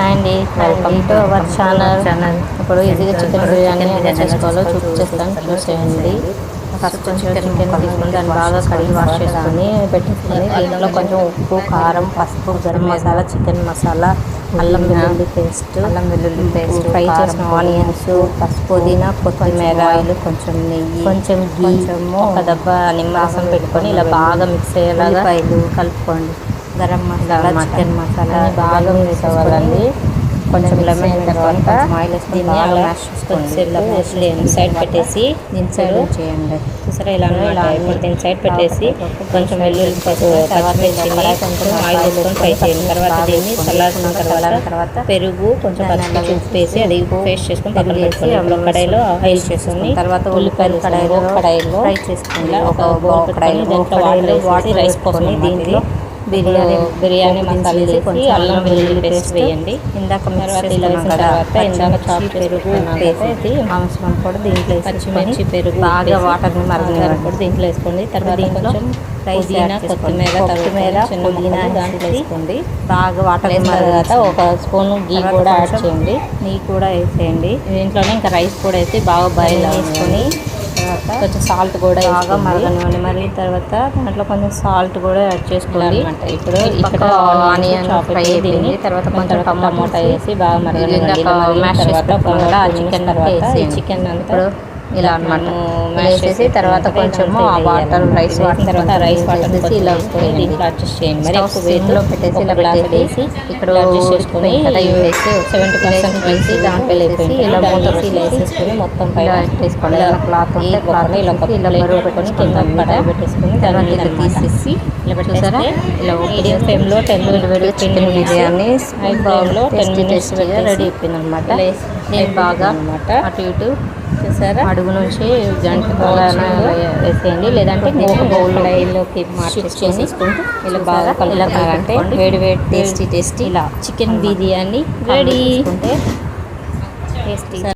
Hi అండి, welcome to our channel. ఇప్పుడు ఈజీగా చికెన్ బిర్యానీ ఎలా చేసుకోవాలో చూపిస్తాను, చూసేయండి. ఫస్ట్ చికెన్ తీసుకుని దాన్ని బాగా కడిగి వాష్ చేసుకొని పెట్టేసుకొని దీంట్లో కొంచెం ఉప్పు, కారం, పసుపు, గరం మసాలా, చికెన్ మసాలా, అల్లం వెల్లుల్లి పేస్ట్, ఫ్రై చేసిన ఆనియన్స్, పసుపు, పుదీనా, కొత్తిమీర, ఆయిల్, కొంచెం నెయ్యి, కొంచెం గీ, ఒక దెబ్బ నిమ్మరసం పెట్టుకొని ఇలా బాగా మిక్స్ అయ్యేలాగా కలుపుకోండి. గరం మసాలా, చికెన్ మసాలా బాగా మిక్స్ అవ్వాలండి. కొంచెం లెమన్ తర్వాత ఆయిల్ దీన్ని అలా మ్యాష్ చేసుకొని సైడ్ పెట్టేసి దీని సైడ్ చేయండి. చూసారా ఇలా దీని సైడ్ పెట్టేసి కొంచెం వెల్లుల్లి పచ్చిమిర్చి కొంచెం ఆయిల్ వేసుకొని ఫ్రై చేయండి. తర్వాత దీన్ని చల్లార్చిన తర్వాత పెరుగు కొంచెం పచ్చిమిర్చి ఉప్పు వేసి అది పేస్ట్ చేసుకొని పక్కన పెట్టుకోండి. కడాయిలో ఆయిల్ చేసుకొని తర్వాత ఉల్లిపాయలు కడాయిలో ఫ్రై చేసుకోండి. ఒక బౌల్ కడాయిలో దాంట్లో వాటర్ రైస్ పోసుకొని దీంట్లో బిర్యానీ మసాలా వేసి అల్లం వెల్లుల్లి పేస్ట్ వేయండి. ఇందాక ఇందాక చాప్ పెరుగు వేసి మాంసం కూడా దీంట్లో పచ్చిమిర్చి పెరుగు బాగా వాటర్ని మరగనివ్వండి కూడా దీంట్లో వేసుకోండి. తర్వాత దీంట్లో పుదీనా, కొత్తిమీర, పుదీనా దాంట్లో వేసుకోండి. బాగా వాటర్ వేసిన తర్వాత ఒక స్పూన్ గీ కూడా యాడ్ చేయండి. నెయ్యి కూడా వేసేయండి. దీంట్లోనే ఇంకా రైస్ కూడా వేసి బాగా బాయిల్ వేసుకొని తర్వాత కొంచెం సాల్ట్ కూడా బాగా మరగనివ్వండి. మరి తర్వాత దాంట్లో కొంచెం సాల్ట్ కూడా యాడ్ చేసుకోవాలి. ఇప్పుడు ఇక్కడ ఆనియన్ ఫ్రై అయిపోయింది. తర్వాత కొంచెం టమోటా వేసి బాగా మరగనివ్వండి. చికెన్ అంతా ఇలా అన్నమాట మ్యాష్ చేసి తర్వాత కొంచెము ఆ వాటర్ రైస్ వాటర్ వేసి ఇలా దీంట్లో అడ్జస్ట్ చేయండి. మరి వేడిలో పెట్టేసి ఇలా గ్లాస్ వేసి ఇక్కడ అడ్జస్ట్ చేసుకొని 70% వేసి దాంట్లో వేసి ఇలా మూతేసి ఇలా వేసేసుకొని మొత్తం పైన వేసుకోండి. క్లాత్ ఇలా బరువు పెట్టుకొని కింద పెట్టేసుకొని దాన్ని ఇలా తీసేసి ఇలా పెట్టేసారా ఇలా మీడియం ఫ్లేమ్లో 10 నిమిషాలు చికెన్ బిర్యానీ హై ఫ్లేమ్లో 10 నిమిషాలు రెడీ అయిపోయింది అనమాట. నేను బాగా అనమాట అటు ఇటు చూసారా అడుగు నుంచి గంట వేసేయండి. లేదంటే ఒక బౌల్ కడాయిలోకి మార్చేసుకుంటూ ఇలా బాగా కలుపుతారంటే వేడి టేస్టీ ఇలా చికెన్ బిర్యానీ రెడీ. టేస్టీ